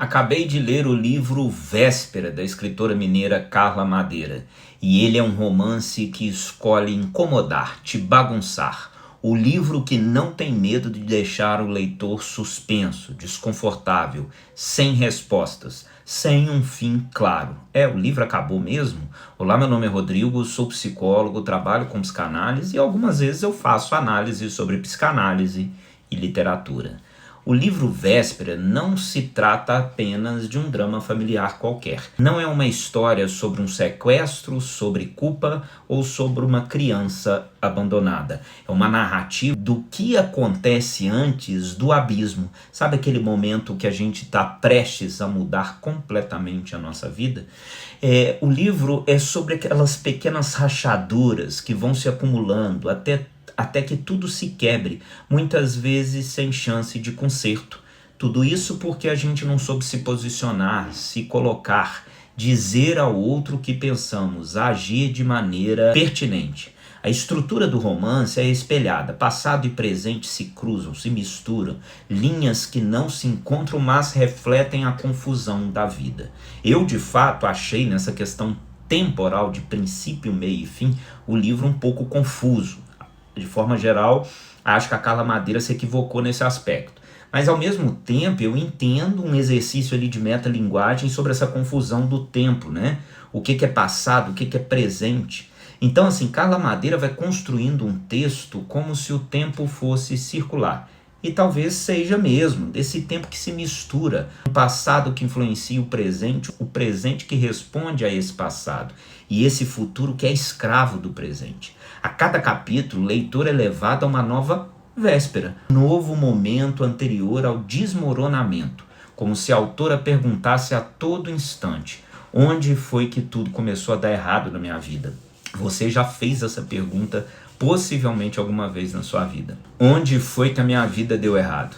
Acabei de ler o livro Véspera, da escritora mineira Carla Madeira, e ele é um romance que escolhe incomodar, te bagunçar. O livro que não tem medo de deixar o leitor suspenso, desconfortável, sem respostas, sem um fim claro. O livro acabou mesmo? Olá, meu nome é Rodrigo, sou psicólogo, trabalho com psicanálise e algumas vezes eu faço análise sobre psicanálise e literatura. O livro Véspera não se trata apenas de um drama familiar qualquer. Não é uma história sobre um sequestro, sobre culpa ou sobre uma criança abandonada. É uma narrativa do que acontece antes do abismo. Sabe aquele momento que a gente está prestes a mudar completamente a nossa vida? O livro é sobre aquelas pequenas rachaduras que vão se acumulando até que tudo se quebre, muitas vezes sem chance de conserto. Tudo isso porque a gente não soube se posicionar, se colocar, dizer ao outro o que pensamos, agir de maneira pertinente. A estrutura do romance é espelhada, passado e presente se cruzam, se misturam, linhas que não se encontram, mas refletem a confusão da vida. Eu, de fato, achei nessa questão temporal de princípio, meio e fim, o livro um pouco confuso. De forma geral, acho que a Carla Madeira se equivocou nesse aspecto. Mas, ao mesmo tempo, eu entendo um exercício ali de metalinguagem sobre essa confusão do tempo, né? O que é passado, o que é presente. Então, assim, Carla Madeira vai construindo um texto como se o tempo fosse circular. E talvez seja mesmo, desse tempo que se mistura, o passado que influencia o presente que responde a esse passado, e esse futuro que é escravo do presente. A cada capítulo, o leitor é levado a uma nova véspera, um novo momento anterior ao desmoronamento, como se a autora perguntasse a todo instante: onde foi que tudo começou a dar errado na minha vida? Você já fez essa pergunta possivelmente alguma vez na sua vida. Onde foi que a minha vida deu errado?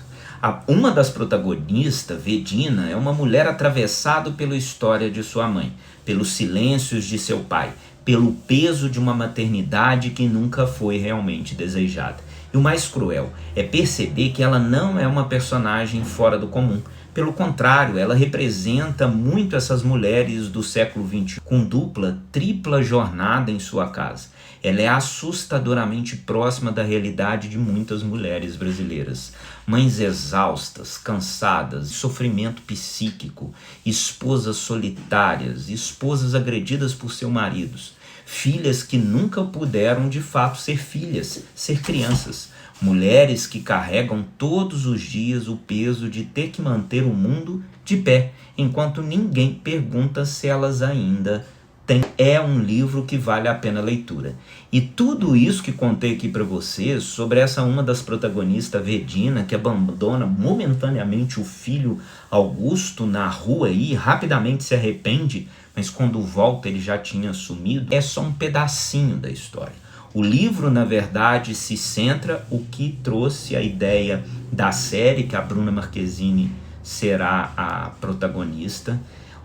Uma das protagonistas, Vedina, é uma mulher atravessada pela história de sua mãe, pelos silêncios de seu pai, pelo peso de uma maternidade que nunca foi realmente desejada. E o mais cruel é perceber que ela não é uma personagem fora do comum. Pelo contrário, ela representa muito essas mulheres do século XXI, com dupla, tripla jornada em sua casa. Ela é assustadoramente próxima da realidade de muitas mulheres brasileiras. Mães exaustas, cansadas, sofrimento psíquico, esposas solitárias, esposas agredidas por seus maridos, filhas que nunca puderam de fato ser filhas, ser crianças. Mulheres que carregam todos os dias o peso de ter que manter o mundo de pé, enquanto ninguém pergunta se elas ainda têm. É um livro que vale a pena a leitura. E tudo isso que contei aqui para vocês, sobre essa uma das protagonistas, Vedina, que abandona momentaneamente o filho Augusto na rua e rapidamente se arrepende, mas quando volta ele já tinha sumido, é só um pedacinho da história. O livro, na verdade, se centra o que trouxe a ideia da série, que a Bruna Marquezine será a protagonista,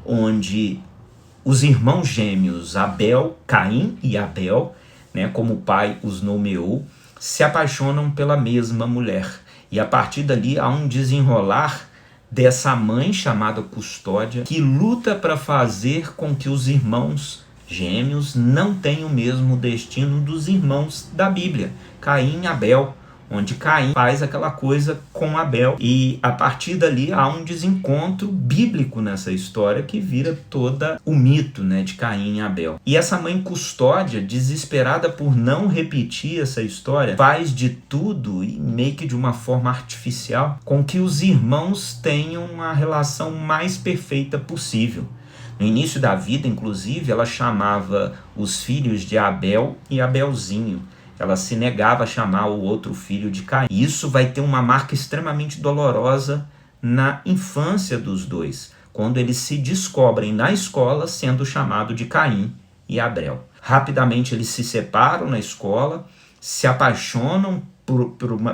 onde os irmãos gêmeos Caim e Abel, né, como o pai os nomeou, se apaixonam pela mesma mulher. E a partir dali há um desenrolar dessa mãe chamada Custódia, que luta para fazer com que os irmãos gêmeos não têm o mesmo destino dos irmãos da Bíblia, Caim e Abel, onde Caim faz aquela coisa com Abel, e a partir dali há um desencontro bíblico nessa história que vira toda o mito, né, de Caim e Abel. E essa mãe Custódia, desesperada por não repetir essa história, faz de tudo, e meio que de uma forma artificial, com que os irmãos tenham uma relação mais perfeita possível. No início da vida, inclusive, ela chamava os filhos de Abel e Abelzinho. Ela se negava a chamar o outro filho de Caim. E isso vai ter uma marca extremamente dolorosa na infância dos dois, quando eles se descobrem na escola sendo chamados de Caim e Abel. Rapidamente eles se separam na escola, se apaixonam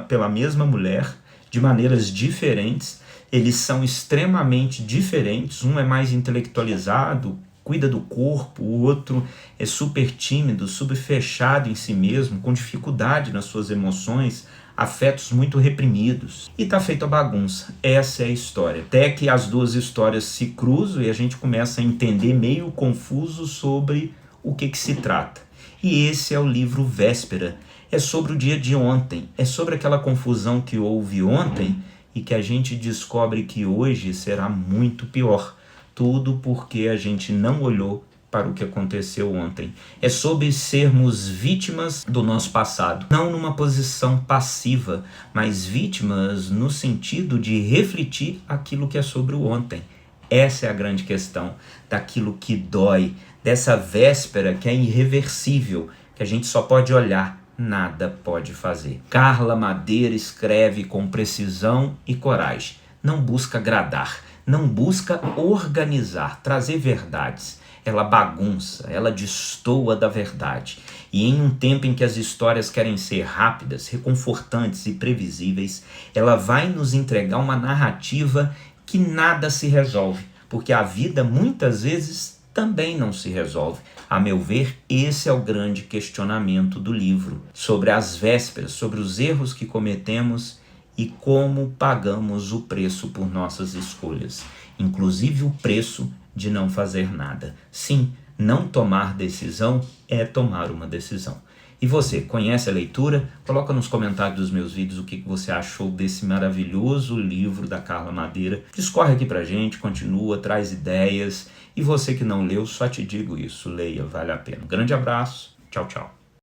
pela mesma mulher de maneiras diferentes. Eles são extremamente diferentes, um é mais intelectualizado, cuida do corpo, o outro é super tímido, super fechado em si mesmo, com dificuldade nas suas emoções, afetos muito reprimidos. E tá feita a bagunça. Essa é a história. Até que as duas histórias se cruzam e a gente começa a entender meio confuso sobre o que se trata. E esse é o livro Véspera. É sobre o dia de ontem. É sobre aquela confusão que houve ontem e que a gente descobre que hoje será muito pior. Tudo porque a gente não olhou para o que aconteceu ontem. É sobre sermos vítimas do nosso passado, não numa posição passiva, mas vítimas no sentido de refletir aquilo que é sobre o ontem. Essa é a grande questão daquilo que dói, dessa véspera que é irreversível, que a gente só pode olhar, nada pode fazer. Carla Madeira escreve com precisão e coragem. Não busca agradar, não busca organizar, trazer verdades. Ela bagunça, ela destoa da verdade. E em um tempo em que as histórias querem ser rápidas, reconfortantes e previsíveis, ela vai nos entregar uma narrativa que nada se resolve, porque a vida muitas vezes também não se resolve. A meu ver, esse é o grande questionamento do livro, sobre as vésperas, sobre os erros que cometemos e como pagamos o preço por nossas escolhas, inclusive o preço de não fazer nada. Sim, não tomar decisão é tomar uma decisão. E você, conhece a leitura? Coloca nos comentários dos meus vídeos o que você achou desse maravilhoso livro da Carla Madeira. Discorre aqui pra gente, continua, traz ideias. E você que não leu, só te digo isso, leia, vale a pena. Um grande abraço, tchau, tchau.